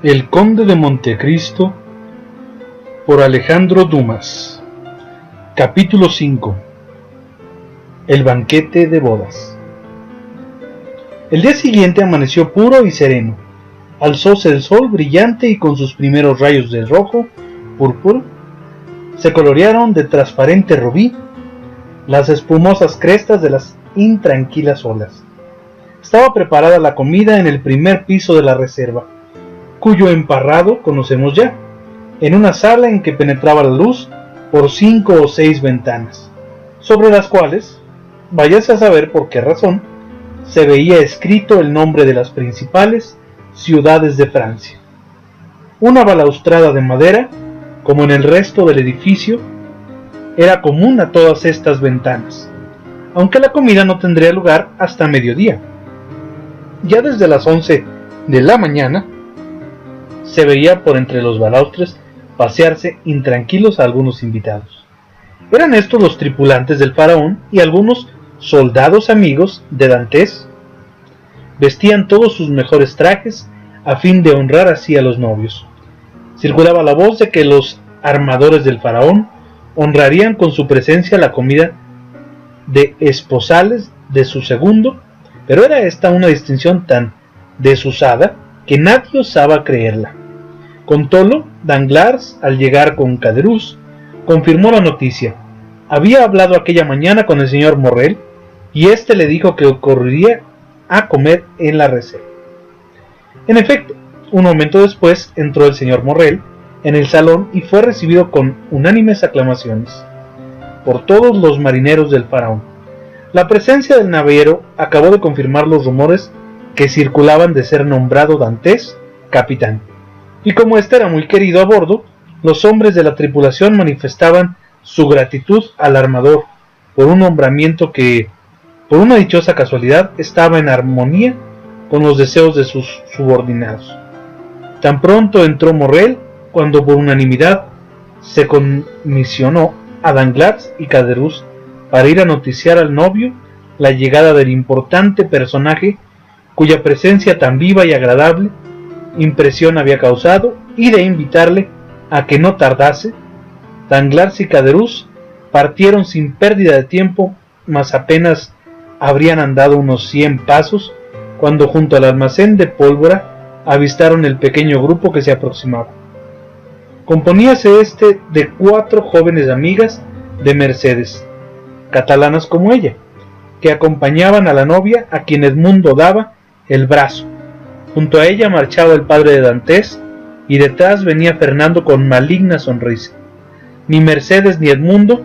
El Conde de Montecristo por Alejandro Dumas. Capítulo 5. El banquete de bodas. El día siguiente amaneció puro y sereno. Alzóse el sol brillante y con sus primeros rayos de rojo, púrpura, se colorearon de transparente rubí las espumosas crestas de las intranquilas olas. Estaba preparada la comida en el primer piso de la reserva, cuyo emparrado conocemos ya, en una sala en que penetraba la luz por 5 o 6 ventanas, sobre las cuales, váyase a saber por qué razón, se veía escrito el nombre de las principales ciudades de Francia. Una balaustrada de madera, como en el resto del edificio, era común a todas estas ventanas, aunque la comida no tendría lugar hasta mediodía. Ya desde las 11 de la mañana, se veía por entre los balaustres pasearse intranquilos a algunos invitados. Eran estos los tripulantes del faraón y algunos soldados amigos de Dantes. Vestían todos sus mejores trajes a fin de honrar así a los novios. Circulaba la voz de que los armadores del faraón honrarían con su presencia la comida de esposales de su segundo, pero era esta una distinción tan desusada que nadie osaba creerla. Contólo, Danglars, al llegar con Caderousse, confirmó la noticia. Había hablado aquella mañana con el señor Morrel, y éste le dijo que ocurriría a comer en la reserva. En efecto, un momento después entró el señor Morrel en el salón y fue recibido con unánimes aclamaciones por todos los marineros del faraón. La presencia del naviero acabó de confirmar los rumores que circulaban de ser nombrado Dantes capitán, y como éste era muy querido a bordo, los hombres de la tripulación manifestaban su gratitud al armador por un nombramiento que, por una dichosa casualidad, estaba en armonía con los deseos de sus subordinados. Tan pronto entró Morrel, cuando por unanimidad se comisionó a Danglars y Caderousse para ir a noticiar al novio la llegada del importante personaje cuya presencia tan viva y agradable impresión había causado, y de invitarle a que no tardase. Danglars y Caderousse partieron sin pérdida de tiempo, mas apenas habrían andado unos 100 pasos cuando junto al almacén de pólvora avistaron el pequeño grupo que se aproximaba. Componíase este de 4 jóvenes amigas de Mercedes, catalanas como ella, que acompañaban a la novia, a quien Edmundo daba el brazo. Junto a ella marchaba el padre de Dantes, y detrás venía Fernando con maligna sonrisa. Ni Mercedes ni Edmundo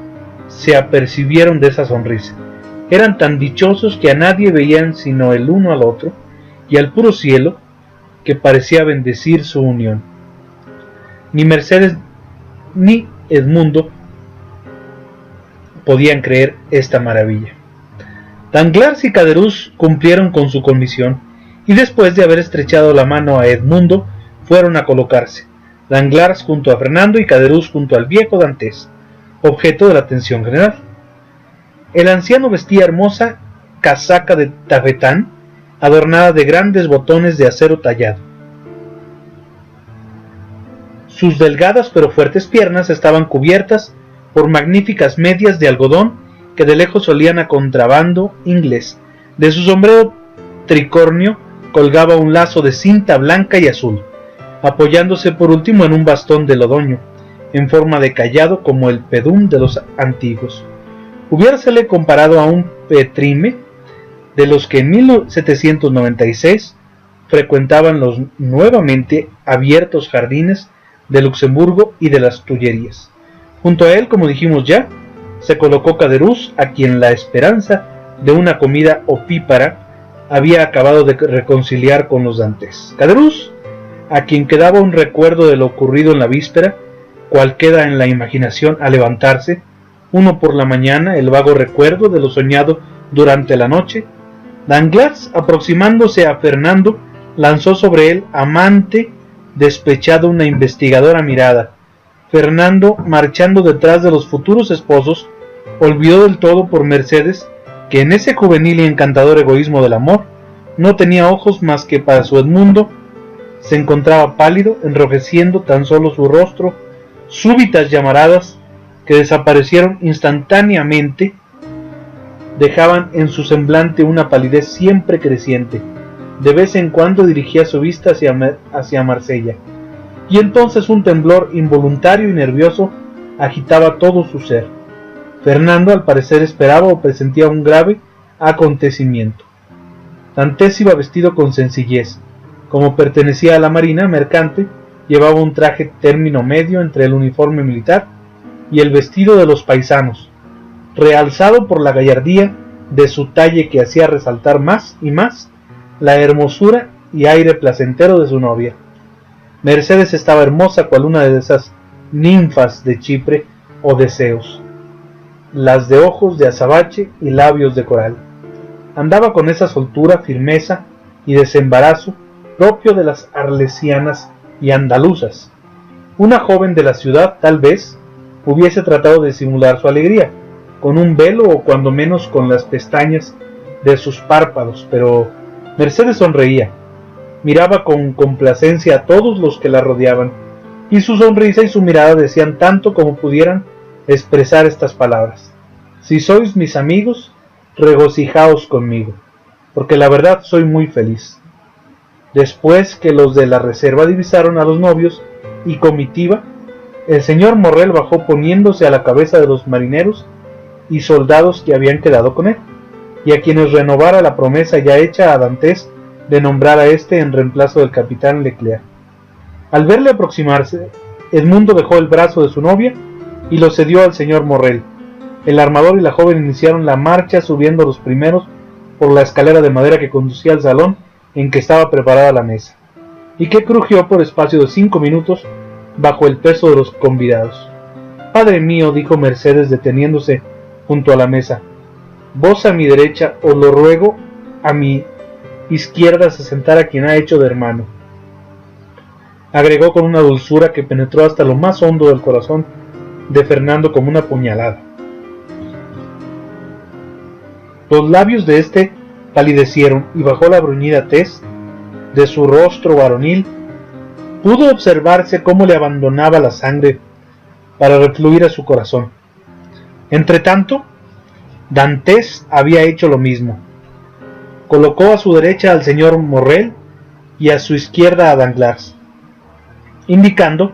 se apercibieron de esa sonrisa. Eran tan dichosos que a nadie veían sino el uno al otro, y al puro cielo, que parecía bendecir su unión. Ni Mercedes ni Edmundo podían creer esta maravilla. Danglars y Caderousse cumplieron con su comisión, y después de haber estrechado la mano a Edmundo, fueron a colocarse, Danglars junto a Fernando y Caderousse junto al viejo Dantes, objeto de la atención general. El anciano vestía hermosa casaca de tafetán, adornada de grandes botones de acero tallado. Sus delgadas pero fuertes piernas estaban cubiertas por magníficas medias de algodón que de lejos olían a contrabando inglés. De su sombrero tricornio colgaba un lazo de cinta blanca y azul, apoyándose por último en un bastón de lodoño, en forma de cayado como el pedún de los antiguos. Hubiérsele comparado a un petrime de los que en 1796 frecuentaban los nuevamente abiertos jardines de Luxemburgo y de las Tullerías. Junto a él, como dijimos ya, se colocó Caderousse, a quien la esperanza de una comida opípara había acabado de reconciliar con los Dantes. Caderousse, a quien quedaba un recuerdo de lo ocurrido en la víspera, cual queda en la imaginación al levantarse, uno por la mañana, el vago recuerdo de lo soñado durante la noche. Danglars, aproximándose a Fernando, lanzó sobre él, amante despechado, una investigadora mirada. Fernando, marchando detrás de los futuros esposos, olvidó del todo por Mercedes que en ese juvenil y encantador egoísmo del amor no tenía ojos más que para su Edmundo se encontraba pálido, enrojeciendo tan solo su rostro, súbitas llamaradas que desaparecieron instantáneamente dejaban en su semblante una palidez siempre creciente. De vez en cuando dirigía su vista hacia Marsella, y entonces un temblor involuntario y nervioso agitaba todo su ser. Fernando al parecer esperaba o presentía un grave acontecimiento. Dantes iba vestido con sencillez. Como pertenecía a la marina mercante, llevaba un traje término medio entre el uniforme militar y el vestido de los paisanos, realzado por la gallardía de su talle que hacía resaltar más y más la hermosura y aire placentero de su novia. Mercedes estaba hermosa cual una de esas ninfas de Chipre o de Zeus, las de ojos de azabache y labios de coral. Andaba con esa soltura, firmeza y desembarazo propio de las arlesianas y andaluzas. Una joven de la ciudad tal vez hubiese tratado de simular su alegría con un velo o cuando menos con las pestañas de sus párpados, pero Mercedes sonreía, miraba con complacencia a todos los que la rodeaban, y su sonrisa y su mirada decían tanto como pudieran expresar estas palabras: si sois mis amigos, regocijaos conmigo, porque la verdad soy muy feliz. Después que los de la reserva divisaron a los novios y comitiva, el señor Morrel bajó poniéndose a la cabeza de los marineros y soldados que habían quedado con él, y a quienes renovara la promesa ya hecha a Dantes de nombrar a éste en reemplazo del capitán Leclerc. Al verle aproximarse, Edmundo dejó el brazo de su novia y lo cedió al señor Morrel. El armador y la joven iniciaron la marcha subiendo los primeros por la escalera de madera que conducía al salón en que estaba preparada la mesa, y que crujió por espacio de 5 minutos bajo el peso de los convidados. «Padre mío», dijo Mercedes deteniéndose junto a la mesa, «vos a mi derecha, os lo ruego, a mi izquierda se sentara quien ha hecho de hermano», agregó con una dulzura que penetró hasta lo más hondo del corazón de Fernando como una puñalada. Los labios de éste palidecieron y bajo la bruñida tez de su rostro varonil pudo observarse cómo le abandonaba la sangre para refluir a su corazón. Entretanto, Dantes había hecho lo mismo. Colocó a su derecha al señor Morrel y a su izquierda a Danglars, indicando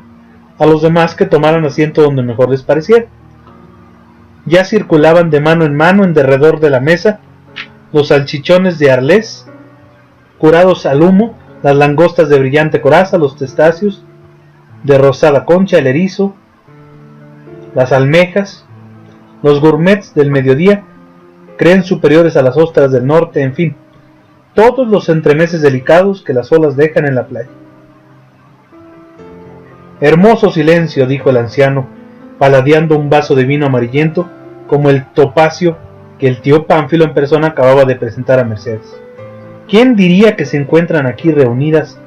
a los demás que tomaran asiento donde mejor les pareciera. Ya circulaban de mano en derredor de la mesa los salchichones de Arles, curados al humo, las langostas de brillante coraza, los testacios de rosada concha, el erizo, las almejas. Los gourmets del mediodía creen superiores a las ostras del norte, en fin, todos los entremeses delicados que las olas dejan en la playa. «Hermoso silencio», dijo el anciano, paladeando un vaso de vino amarillento como el topacio que el tío Pánfilo en persona acababa de presentar a Mercedes. «¿Quién diría que se encuentran aquí reunidas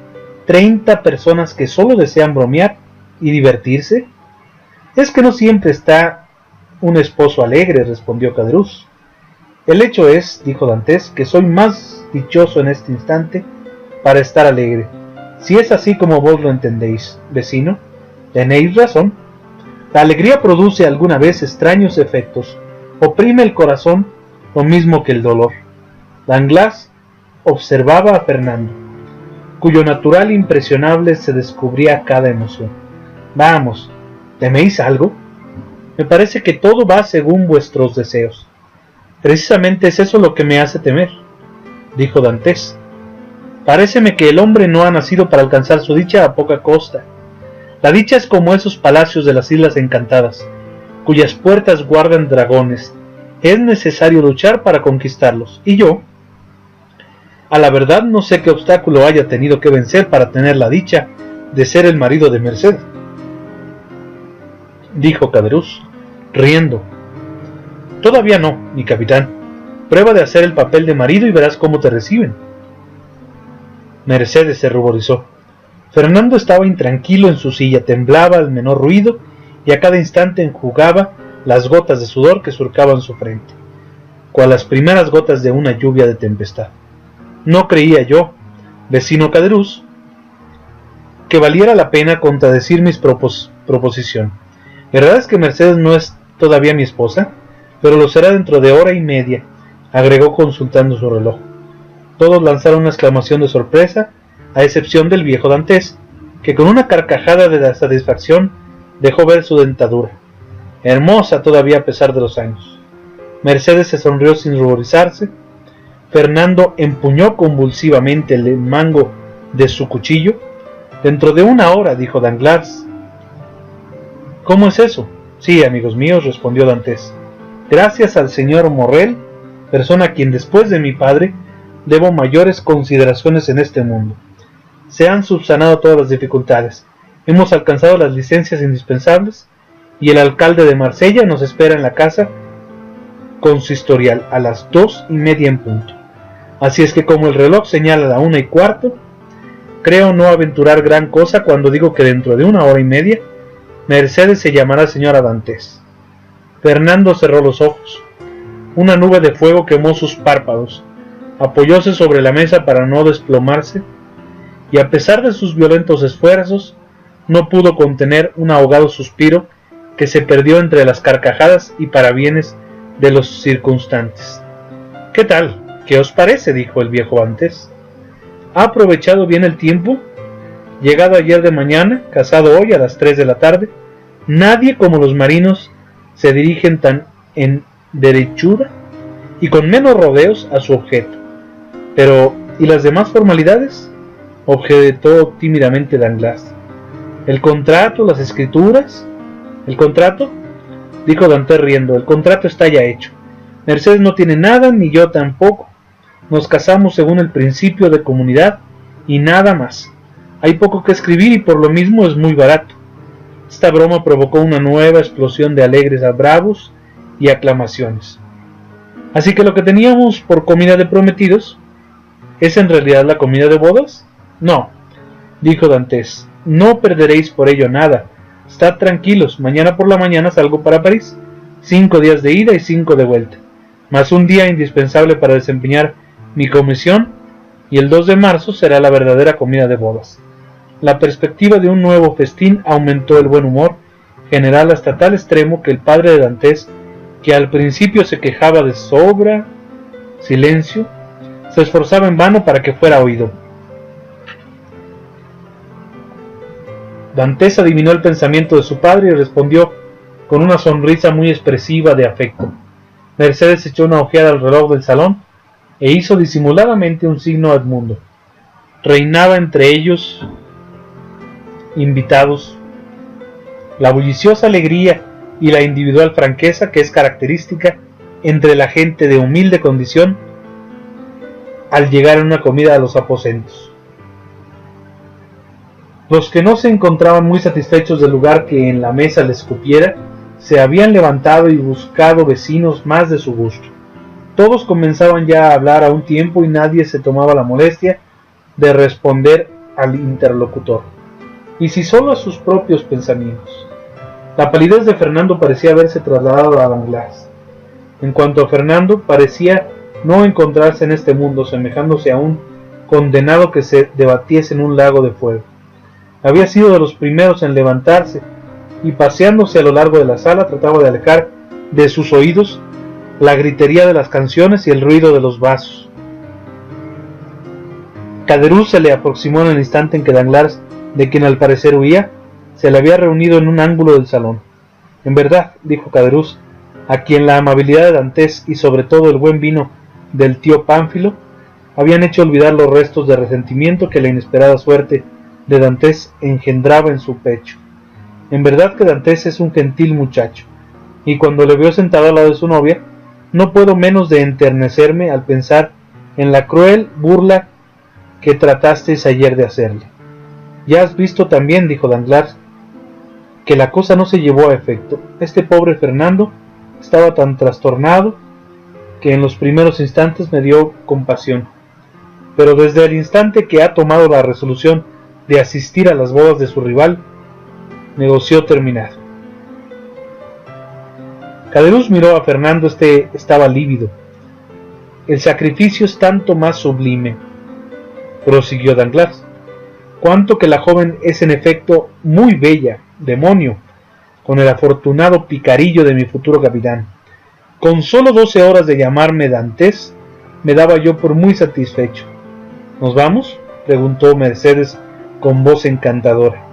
30 personas que solo desean bromear y divertirse? Es que no siempre está un esposo alegre», respondió Caderousse. «El hecho es», dijo Dantes, «que soy más dichoso en este instante para estar alegre. Si es así como vos lo entendéis, vecino, tenéis razón. La alegría produce alguna vez extraños efectos, oprime el corazón lo mismo que el dolor». Danglars observaba a Fernando, cuyo natural impresionable se descubría a cada emoción. «Vamos, ¿teméis algo? Me parece que todo va según vuestros deseos». «Precisamente es eso lo que me hace temer», dijo Dantes. «Paréceme que el hombre no ha nacido para alcanzar su dicha a poca costa. La dicha es como esos palacios de las Islas Encantadas, cuyas puertas guardan dragones. Es necesario luchar para conquistarlos, y yo, a la verdad, no sé qué obstáculo haya tenido que vencer para tener la dicha de ser el marido de Mercedes», dijo Caderousse, riendo. «Todavía no, mi capitán. Prueba de hacer el papel de marido y verás cómo te reciben». Mercedes se ruborizó. Fernando estaba intranquilo en su silla, temblaba al menor ruido y a cada instante enjugaba las gotas de sudor que surcaban su frente, cual las primeras gotas de una lluvia de tempestad. «No creía yo, vecino Caderousse, que valiera la pena contradecir mi proposición. Verdad es que Mercedes no es todavía mi esposa, pero lo será dentro de hora y media, agregó consultando su reloj. Todos lanzaron una exclamación de sorpresa, a excepción del viejo Dantés, que con una carcajada de satisfacción dejó ver su dentadura, hermosa todavía a pesar de los años. Mercedes se sonrió sin ruborizarse. Fernando empuñó convulsivamente el mango de su cuchillo. Dentro de una hora, dijo Danglars. ¿Cómo es eso? Sí, amigos míos, respondió Dantés. Gracias al señor Morrel, persona a quien después de mi padre debo mayores consideraciones en este mundo. Se han subsanado todas las dificultades. Hemos alcanzado las licencias indispensables y el alcalde de Marsella nos espera en la casa consistorial a las 2:30 en punto. Así es que como el reloj señala la 1:15, creo no aventurar gran cosa cuando digo que dentro de una hora y media Mercedes se llamará señora Dantés. Fernando cerró los ojos. Una nube de fuego quemó sus párpados. Apoyóse sobre la mesa para no desplomarse, y a pesar de sus violentos esfuerzos, no pudo contener un ahogado suspiro que se perdió entre las carcajadas y parabienes de los circunstantes. ¿Qué tal? ¿Qué os parece?, dijo el viejo Dantés. ¿Ha aprovechado bien el tiempo? Llegado ayer de mañana, casado hoy a las 3 de la tarde, nadie como los marinos se dirigen tan en derechura y con menos rodeos a su objeto. Pero, ¿y las demás formalidades?, objetó tímidamente Danglars. ¿El contrato, las escrituras? ¿El contrato?, dijo Dantés riendo. El contrato está ya hecho. Mercedes no tiene nada, ni yo tampoco. Nos casamos según el principio de comunidad y nada más. Hay poco que escribir y por lo mismo es muy barato. Esta broma provocó una nueva explosión de alegres bravos y aclamaciones. Así que lo que teníamos por comida de prometidos, ¿es en realidad la comida de bodas? No, dijo Dantés, no perderéis por ello nada. Estad tranquilos, mañana por la mañana salgo para París. 5 días de ida y 5 de vuelta, más un día indispensable para desempeñar mi comisión, y el 2 de marzo será la verdadera comida de bodas. La perspectiva de un nuevo festín aumentó el buen humor general hasta tal extremo que el padre de Dantés, que al principio se quejaba de silencio, se esforzaba en vano para que fuera oído. Dantés adivinó el pensamiento de su padre y respondió con una sonrisa muy expresiva de afecto. Mercedes echó una ojeada al reloj del salón e hizo disimuladamente un signo a Edmundo. Reinaba entre ellos invitados la bulliciosa alegría y la individual franqueza que es característica entre la gente de humilde condición al llegar a una comida a los aposentos. Los que no se encontraban muy satisfechos del lugar que en la mesa les cupiera, se habían levantado y buscado vecinos más de su gusto. Todos comenzaban ya a hablar a un tiempo y nadie se tomaba la molestia de responder al interlocutor, y si solo a sus propios pensamientos. La palidez de Fernando parecía haberse trasladado a Danglars. En cuanto a Fernando, parecía no encontrarse en este mundo, semejándose a un condenado que se debatiese en un lago de fuego. Había sido de los primeros en levantarse, y paseándose a lo largo de la sala trataba de alejar de sus oídos la gritería de las canciones y el ruido de los vasos. Caderousse se le aproximó en el instante en que Danglars, de quien al parecer huía, se le había reunido en un ángulo del salón. En verdad, dijo Caderousse, a quien la amabilidad de Dantés y sobre todo el buen vino del tío Pánfilo habían hecho olvidar los restos de resentimiento que la inesperada suerte de Dantés engendraba en su pecho. En verdad que Dantés es un gentil muchacho, y cuando le veo sentado al lado de su novia, no puedo menos de enternecerme al pensar en la cruel burla que tratasteis ayer de hacerle. Ya has visto también, dijo Danglars, que la cosa no se llevó a efecto. Este pobre Fernando estaba tan trastornado que en los primeros instantes me dio compasión, pero desde el instante que ha tomado la resolución de asistir a las bodas de su rival, negoció terminado. Caderousse miró a Fernando. Este estaba lívido. El sacrificio es tanto más sublime, prosiguió Danglars, cuanto que la joven es en efecto muy bella, demonio, con el afortunado picarillo de mi futuro capitán. Con solo 12 horas de llamarme Dantes, me daba yo por muy satisfecho. ¿Nos vamos?, preguntó Mercedes con voz encantadora.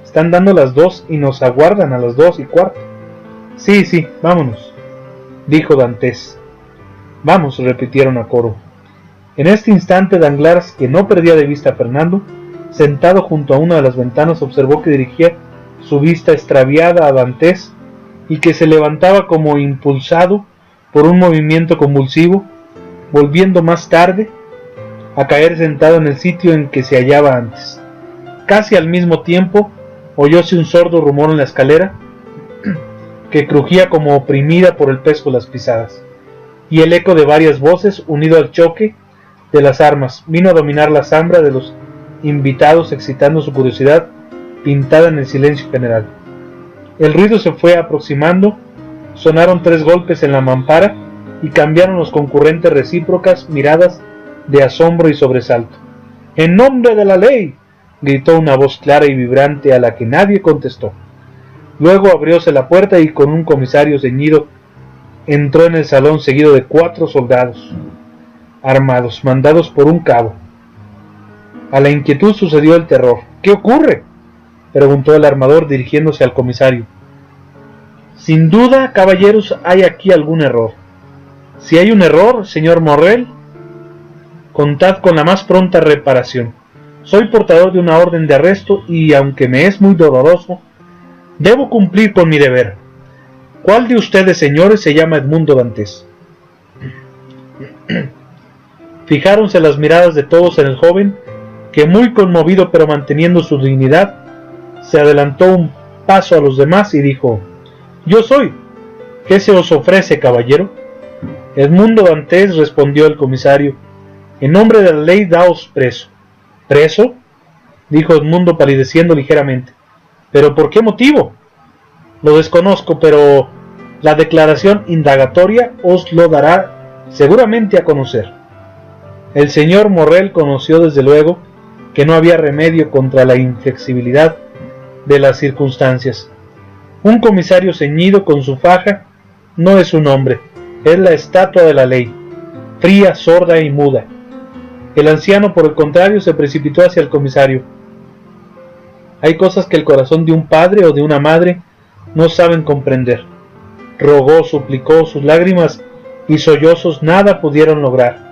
Están dando las 2 y nos aguardan a las 2:15. Sí, vámonos, dijo Dantes. Vamos, repitieron a coro. En este instante Danglars, que no perdía de vista a Fernando, sentado junto a una de las ventanas, observó que dirigía su vista extraviada a Dantes y que se levantaba como impulsado por un movimiento convulsivo, volviendo más tarde a caer sentado en el sitio en que se hallaba antes. Casi al mismo tiempo oyóse un sordo rumor en la escalera que crujía como oprimida por el peso de las pisadas, y el eco de varias voces, unido al choque de las armas, vino a dominar la zambra de los invitados, excitando su curiosidad pintada en el silencio general. El ruido se fue aproximando, sonaron 3 golpes en la mampara y cambiaron los concurrentes recíprocas miradas de asombro y sobresalto. ¡En nombre de la ley!, gritó una voz clara y vibrante a la que nadie contestó. Luego abrióse la puerta y con un comisario ceñido entró en el salón seguido de 4 soldados armados, mandados por un cabo. A la inquietud sucedió el terror. ¿Qué ocurre?, preguntó el armador dirigiéndose al comisario. Sin duda, caballeros, hay aquí algún error. Si hay un error, señor Morrel, contad con la más pronta reparación. Soy portador de una orden de arresto y, aunque me es muy doloroso, debo cumplir con mi deber. ¿Cuál de ustedes, señores, se llama Edmundo Dantes? Fijáronse las miradas de todos en el joven, que muy conmovido pero manteniendo su dignidad, se adelantó un paso a los demás y dijo: Yo soy. ¿Qué se os ofrece, caballero? Edmundo Dantes, respondió el comisario. En nombre de la ley, daos preso. ¿Preso?, dijo Edmundo palideciendo ligeramente. ¿Pero por qué motivo? Lo desconozco, pero la declaración indagatoria os lo dará seguramente a conocer. El señor Morrel conoció desde luego que no había remedio contra la inflexibilidad de las circunstancias. Un comisario ceñido con su faja no es un hombre, es la estatua de la ley, fría, sorda y muda. El anciano, por el contrario, se precipitó hacia el comisario. Hay cosas que el corazón de un padre o de una madre no saben comprender. Rogó, suplicó, sus lágrimas y sollozos nada pudieron lograr.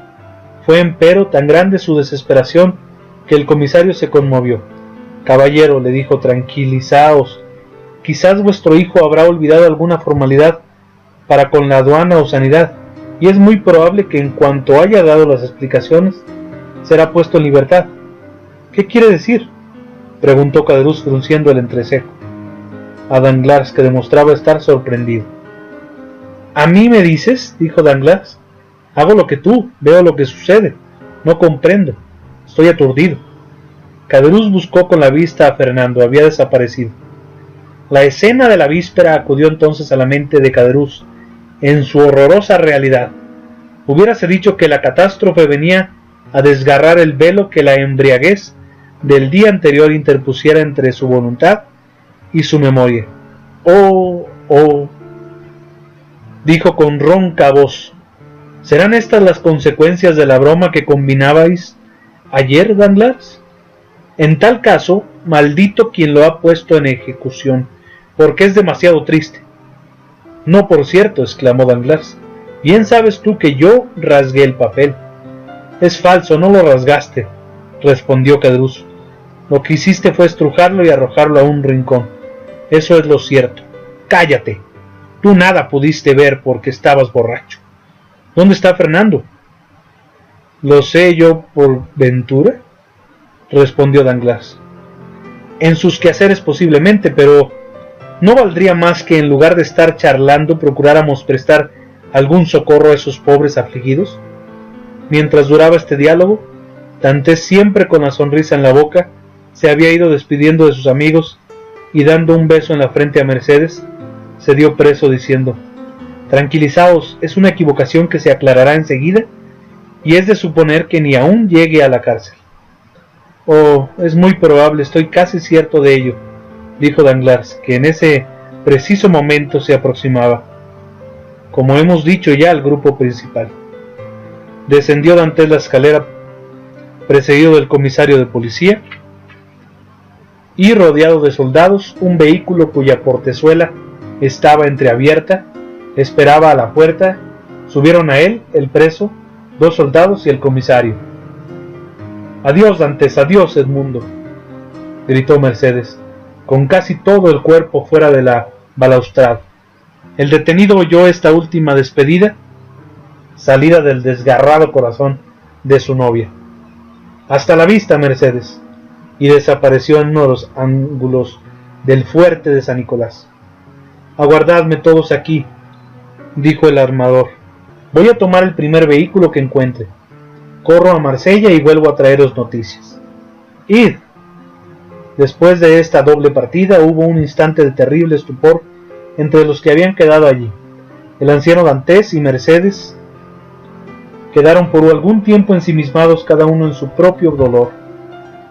Fue empero tan grande su desesperación que el comisario se conmovió. Caballero, le dijo, tranquilizaos. Quizás vuestro hijo habrá olvidado alguna formalidad para con la aduana o sanidad, y es muy probable que en cuanto haya dado las explicaciones, será puesto en libertad. ¿Qué quiere decir?, preguntó Caderousse frunciendo el entrecejo a Danglars, que demostraba estar sorprendido. ¿A mí me dices?, dijo Danglars. Hago lo que tú, veo lo que sucede, no comprendo, estoy aturdido. Caderousse buscó con la vista a Fernando, había desaparecido. La escena de la víspera acudió entonces a la mente de Caderousse en su horrorosa realidad. Hubiérase dicho que la catástrofe venía a desgarrar el velo que la embriaguez del día anterior interpusiera entre su voluntad y su memoria. Oh, dijo con ronca voz, ¿serán estas las consecuencias de la broma que combinabais ayer, Danglars? En tal caso, maldito quien lo ha puesto en ejecución, porque es demasiado triste. No, por cierto, exclamó Danglars, bien sabes tú que yo rasgué el papel. Es falso, no lo rasgaste, respondió Caderousse. Lo que hiciste fue estrujarlo y arrojarlo a un rincón. Eso es lo cierto. Cállate. Tú nada pudiste ver porque estabas borracho. ¿Dónde está Fernando? ¿Lo sé yo por ventura?, respondió Danglars. En sus quehaceres posiblemente, pero ¿no valdría más que en lugar de estar charlando procuráramos prestar algún socorro a esos pobres afligidos? Mientras duraba este diálogo, Dantes, siempre con la sonrisa en la boca, se había ido despidiendo de sus amigos y dando un beso en la frente a Mercedes, se dio preso diciendo: tranquilizaos, es una equivocación que se aclarará enseguida y es de suponer que ni aún llegue a la cárcel. Oh, es muy probable, estoy casi cierto de ello, dijo Danglars, que en ese preciso momento se aproximaba, como hemos dicho ya, al grupo principal. Descendió Dantès la escalera precedido del comisario de policía y rodeado de soldados. Un vehículo cuya portezuela estaba entreabierta esperaba a la puerta. Subieron a él, el preso, 2 soldados y el comisario. «Adiós, Dantès, adiós, Edmundo», gritó Mercédez, con casi todo el cuerpo fuera de la balaustrada. El detenido oyó esta última despedida, salida del desgarrado corazón de su novia. «Hasta la vista, Mercédez», y desapareció en uno de los ángulos del fuerte de San Nicolás. «Aguardadme todos aquí», dijo el armador. «Voy a tomar el primer vehículo que encuentre. Corro a Marsella y vuelvo a traeros noticias. Id». Después de esta doble partida hubo un instante de terrible estupor entre los que habían quedado allí. El anciano Dantès y Mercédez quedaron por algún tiempo ensimismados, cada uno en su propio dolor,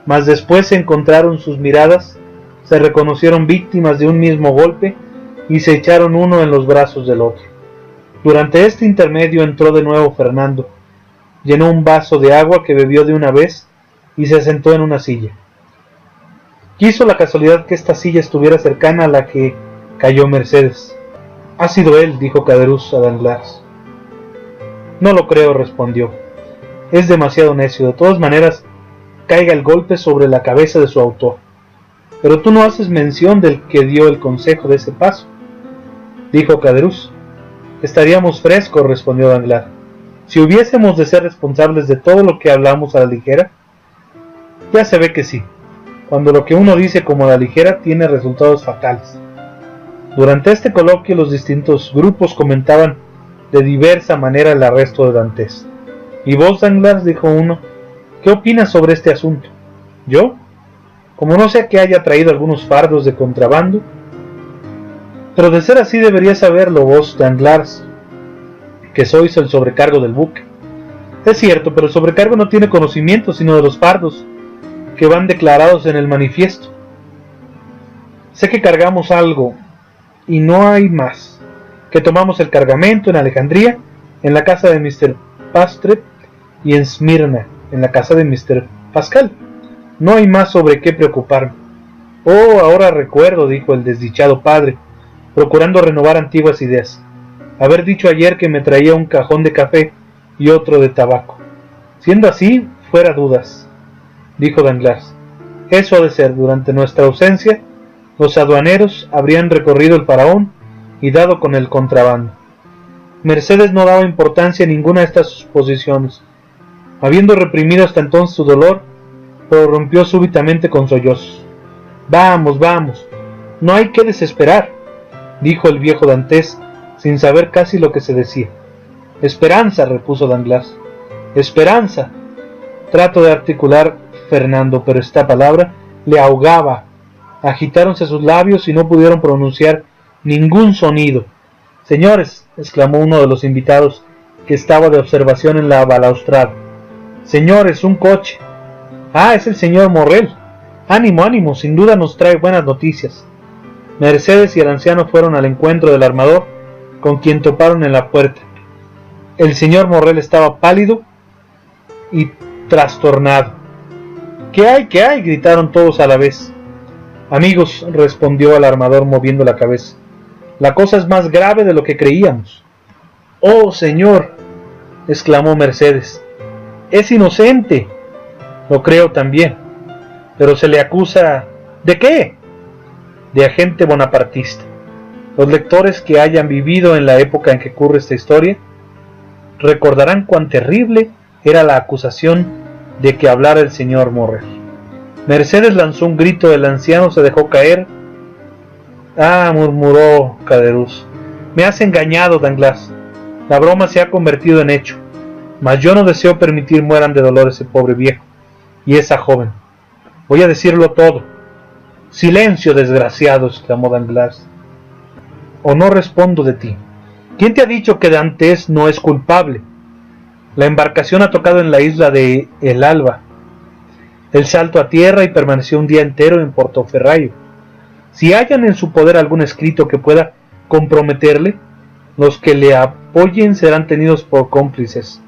mas después se encontraron sus miradas, se reconocieron víctimas de un mismo golpe y se echaron uno en los brazos del otro. Durante este intermedio entró de nuevo Fernando, llenó un vaso de agua que bebió de una vez y se sentó en una silla. Quiso la casualidad que esta silla estuviera cercana a la que cayó Mercédez. «Ha sido él», dijo Caderousse a Danglars. «No lo creo», respondió. «Es demasiado necio. De todas maneras, caiga el golpe sobre la cabeza de su autor. Pero tú no haces mención del que dio el consejo de ese paso», dijo Caderousse. «Estaríamos frescos», respondió Danglars, «si hubiésemos de ser responsables de todo lo que hablamos a la ligera». «Ya se ve que sí, cuando lo que uno dice como a la ligera tiene resultados fatales». Durante este coloquio los distintos grupos comentaban de diversa manera el arresto de Dantès. «¿Y vos, Danglars?», dijo uno, «¿qué opinas sobre este asunto?». «¿Yo? Como no sea que haya traído algunos fardos de contrabando». «Pero de ser así deberías saberlo vos, Danglars, que sois el sobrecargo del buque». «Es cierto, pero el sobrecargo no tiene conocimiento sino de los fardos que van declarados en el manifiesto. Sé que cargamos algo, y no hay más, que tomamos el cargamento en Alejandría, en la casa de Mr. Pastret, y en Esmirna, en la casa de Mr. Pascal. No hay más sobre qué preocuparme». «Oh, ahora recuerdo», dijo el desdichado padre, procurando renovar antiguas ideas, «haber dicho ayer que me traía un cajón de café y otro de tabaco. Siendo así, fuera dudas», dijo Danglars. «Eso ha de ser. Durante nuestra ausencia, los aduaneros habrían recorrido el faraón y dado con el contrabando». Mercédez no daba importancia a ninguna de estas suposiciones. Habiendo reprimido hasta entonces su dolor, prorrumpió súbitamente con sollozos. «Vamos, vamos, no hay que desesperar», dijo el viejo Dantès, sin saber casi lo que se decía. «Esperanza», repuso Danglars. «Esperanza», trató de articular Fernando, pero esta palabra le ahogaba. Agitáronse sus labios y no pudieron pronunciar ningún sonido. «Señores», exclamó uno de los invitados que estaba de observación en la balaustrada. «Señores, un coche». «Ah, es el señor Morrel. Ánimo, ánimo, sin duda nos trae buenas noticias». Mercédez y el anciano fueron al encuentro del armador, con quien toparon en la puerta. El señor Morrel estaba pálido y trastornado. «¿Qué hay? ¿Qué hay?», gritaron todos a la vez. «Amigos», respondió el armador moviendo la cabeza, «la cosa es más grave de lo que creíamos». «Oh, señor», exclamó Mercédez, «es inocente». «Lo creo también, pero se le acusa...». «¿De qué?». «De agente bonapartista». Los lectores que hayan vivido en la época en que ocurre esta historia recordarán cuán terrible era la acusación de que hablara el señor Morrel. Mercédez lanzó un grito, el anciano se dejó caer. «Ah», murmuró Caderousse, «me has engañado, Danglars. La broma se ha convertido en hecho, mas yo no deseo permitir mueran de dolor ese pobre viejo y esa joven. Voy a decirlo todo». «Silencio, desgraciado», exclamó Danglars, «o no respondo de ti. ¿Quién te ha dicho que Dantès no es culpable? La embarcación ha tocado en la isla de El Alba. el salto a tierra y permaneció un día entero en Portoferraio. Si hallan en su poder algún escrito que pueda comprometerle, los que le apoyen serán tenidos por cómplices.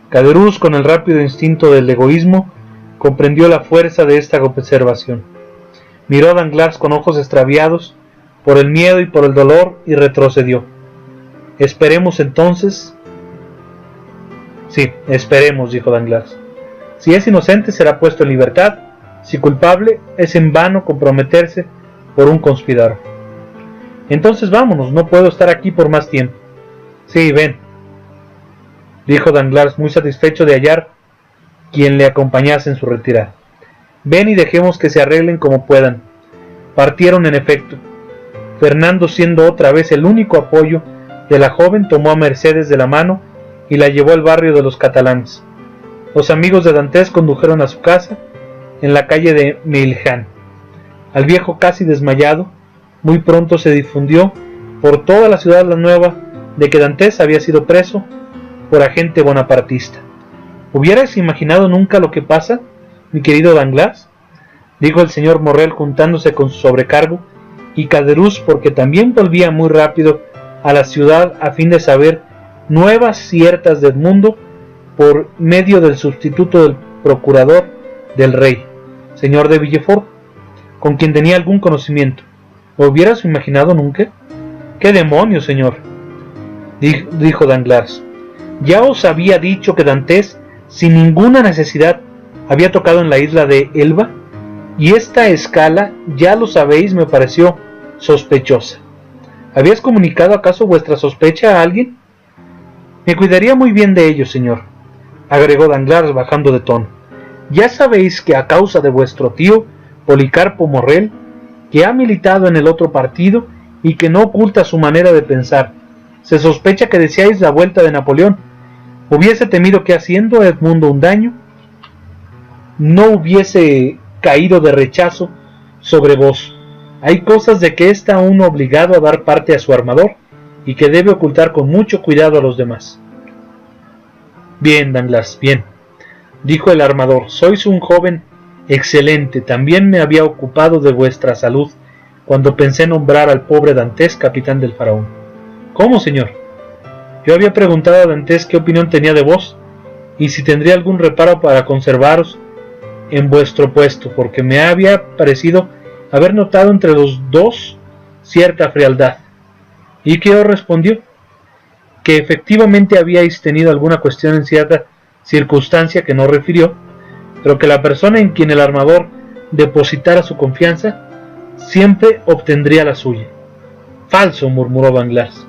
Caderousse, con el rápido instinto del egoísmo, comprendió la fuerza de esta observación. Miró a Danglars con ojos extraviados por el miedo y por el dolor y retrocedió. Esperemos entonces. Sí, esperemos, dijo Danglars. Si es inocente será puesto en libertad, si culpable es en vano comprometerse por un conspirador. Entonces vámonos, no puedo estar aquí por más tiempo. Sí, ven, dijo Danglars, muy satisfecho de hallar quien le acompañase en su retirada. Ven y dejemos que se arreglen como puedan. Partieron en efecto. Fernando, siendo otra vez el único apoyo de la joven, tomó a Mercedes de la mano y la llevó al barrio de los catalanes. Los amigos de Dantès condujeron a su casa en la calle de Meilhan. Al viejo casi desmayado, muy pronto se difundió por toda la ciudad la nueva de que Dantès había sido preso por agente bonapartista. ¿Hubieras imaginado nunca lo que pasa, mi querido Danglars?, dijo el señor Morrel juntándose con su sobrecargo, y Caderousse, porque también volvía muy rápido a la ciudad a fin de saber nuevas ciertas de Edmundo por medio del sustituto del procurador del rey, señor de Villefort, con quien tenía algún conocimiento. ¿Lo hubieras imaginado nunca? ¿Qué demonios, señor?, dijo Danglars. Ya os había dicho que Dantès, sin ninguna necesidad, había tocado en la isla de Elba, y esta escala, ya lo sabéis, me pareció sospechosa. ¿Habías comunicado acaso vuestra sospecha a alguien? Me cuidaría muy bien de ello, señor, agregó Danglars bajando de tono. Ya sabéis que a causa de vuestro tío, Policarpo Morrel, que ha militado en el otro partido y que no oculta su manera de pensar, se sospecha que deseáis la vuelta de Napoleón. Hubiese temido que, haciendo a Edmundo un daño, no hubiese caído de rechazo sobre vos. Hay cosas de que está uno obligado a dar parte a su armador y que debe ocultar con mucho cuidado a los demás. Bien, Danglars, bien, dijo el armador, sois un joven excelente. También me había ocupado de vuestra salud cuando pensé nombrar al pobre Dantès capitán del Faraón. ¿Cómo, señor? Yo había preguntado a Dantès qué opinión tenía de vos y si tendría algún reparo para conservaros en vuestro puesto, porque me había parecido haber notado entre los dos cierta frialdad. ¿Y qué os respondió? Que efectivamente habíais tenido alguna cuestión en cierta circunstancia que no refirió, pero que la persona en quien el armador depositara su confianza siempre obtendría la suya. Falso, murmuró Danglars.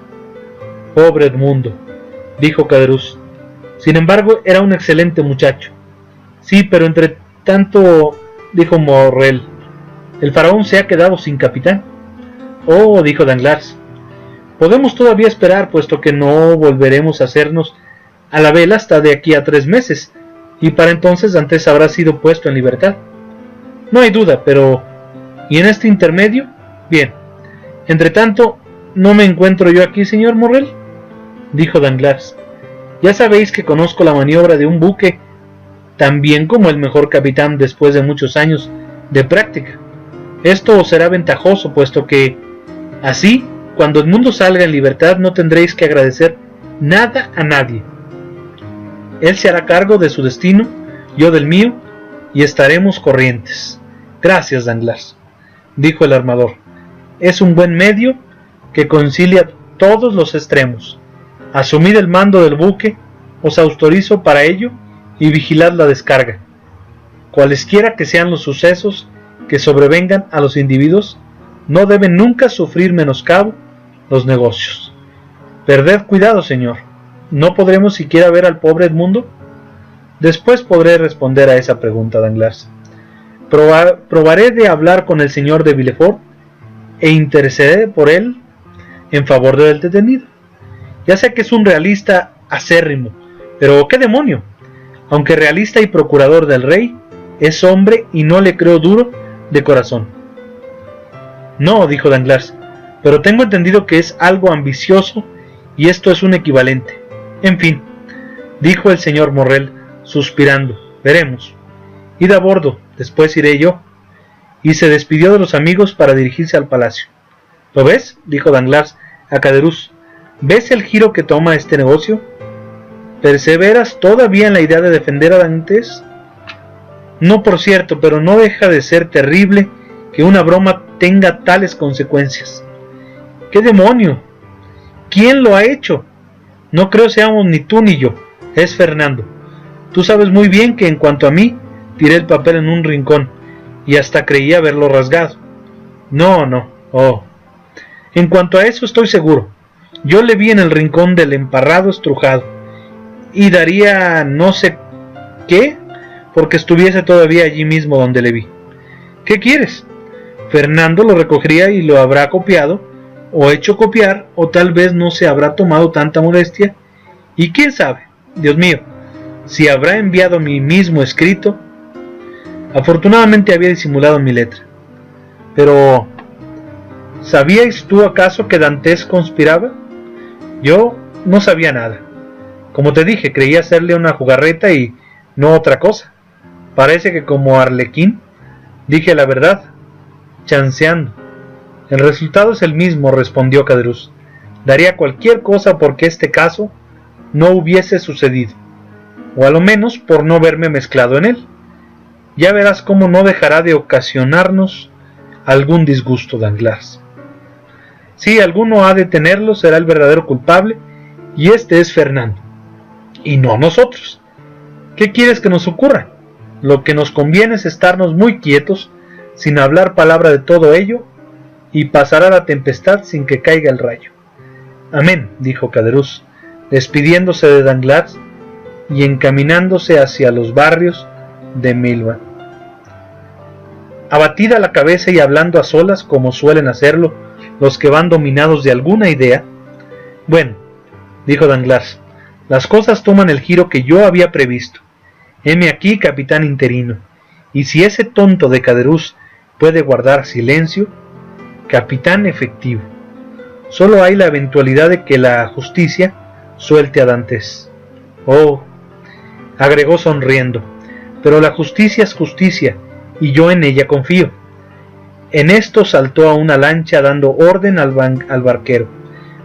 Pobre Edmundo, dijo Caderousse. Sin embargo, era un excelente muchacho. Sí, pero entre tanto, dijo Morrel, el faraón se ha quedado sin capitán. Oh, dijo Danglars, podemos todavía esperar, puesto que no volveremos a hacernos a la vela hasta de aquí a 3 meses, y para entonces Dantès habrá sido puesto en libertad. No hay duda, pero ¿y en este intermedio? Bien, entre tanto, ¿no me encuentro yo aquí, señor Morrel?, dijo Danglars. Ya sabéis que conozco la maniobra de un buque tan bien como el mejor capitán después de muchos años de práctica. Esto os será ventajoso, puesto que así, cuando el mundo salga en libertad, no tendréis que agradecer nada a nadie. Él se hará cargo de su destino, yo del mío, y estaremos corrientes. Gracias, Danglars, dijo el armador. Es un buen medio que concilia todos los extremos. Asumid el mando del buque, os autorizo para ello, y vigilad la descarga. Cualesquiera que sean los sucesos que sobrevengan a los individuos, no deben nunca sufrir menoscabo los negocios. Perded cuidado, señor. ¿No podremos siquiera ver al pobre Edmundo? Después podré responder a esa pregunta, Danglars. Probaré de hablar con el señor de Villefort e intercederé por él en favor del detenido. Ya sé que es un realista acérrimo, pero ¿qué demonio? Aunque realista y procurador del rey, es hombre y no le creo duro de corazón. No, dijo Danglars, pero tengo entendido que es algo ambicioso y esto es un equivalente. En fin, dijo el señor Morrel, suspirando, veremos. Id a bordo, después iré yo. Y se despidió de los amigos para dirigirse al palacio. ¿Lo ves?, dijo Danglars a Caderousse. ¿Ves el giro que toma este negocio? ¿Perseveras todavía en la idea de defender a Dantès? No, por cierto, pero no deja de ser terrible que una broma tenga tales consecuencias. ¿Qué demonio? ¿Quién lo ha hecho? No creo seamos ni tú ni yo, es Fernando. Tú sabes muy bien que en cuanto a mí, tiré el papel en un rincón, y hasta creí haberlo rasgado. No, oh. En cuanto a eso estoy seguro. Yo le vi en el rincón del emparrado estrujado, y daría no sé qué, porque estuviese todavía allí mismo donde le vi. ¿Qué quieres? Fernando lo recogería y lo habrá copiado, o hecho copiar, o tal vez no se habrá tomado tanta molestia, y quién sabe, Dios mío, si habrá enviado mi mismo escrito. Afortunadamente había disimulado mi letra. Pero, ¿sabíais tú acaso que Dantès conspiraba? Yo no sabía nada. Como te dije, creía hacerle una jugarreta y no otra cosa. Parece que como Arlequín dije la verdad, chanceando. El resultado es el mismo, respondió Caderousse. Daría cualquier cosa porque este caso no hubiese sucedido, o a lo menos por no verme mezclado en él. Ya verás cómo no dejará de ocasionarnos algún disgusto, Danglars. Si alguno ha de tenerlo, será el verdadero culpable, y este es Fernando, y no nosotros. ¿Qué quieres que nos ocurra? Lo que nos conviene es estarnos muy quietos, sin hablar palabra de todo ello, y pasará la tempestad sin que caiga el rayo. Amén, dijo Caderousse, despidiéndose de Danglars y encaminándose hacia los barrios de Milvan. Abatida la cabeza y hablando a solas, como suelen hacerlo los que van dominados de alguna idea. Bueno, dijo Danglars, las cosas toman el giro que yo había previsto. Heme aquí capitán interino, y si ese tonto de Caderousse puede guardar silencio, capitán efectivo. Solo hay la eventualidad de que la justicia suelte a Dantès. Oh, agregó sonriendo, pero la justicia es justicia, y yo en ella confío. En esto saltó a una lancha dando orden al barquero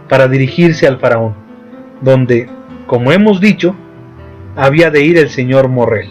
para dirigirse al faraón, donde, como hemos dicho, había de ir el señor Morrel.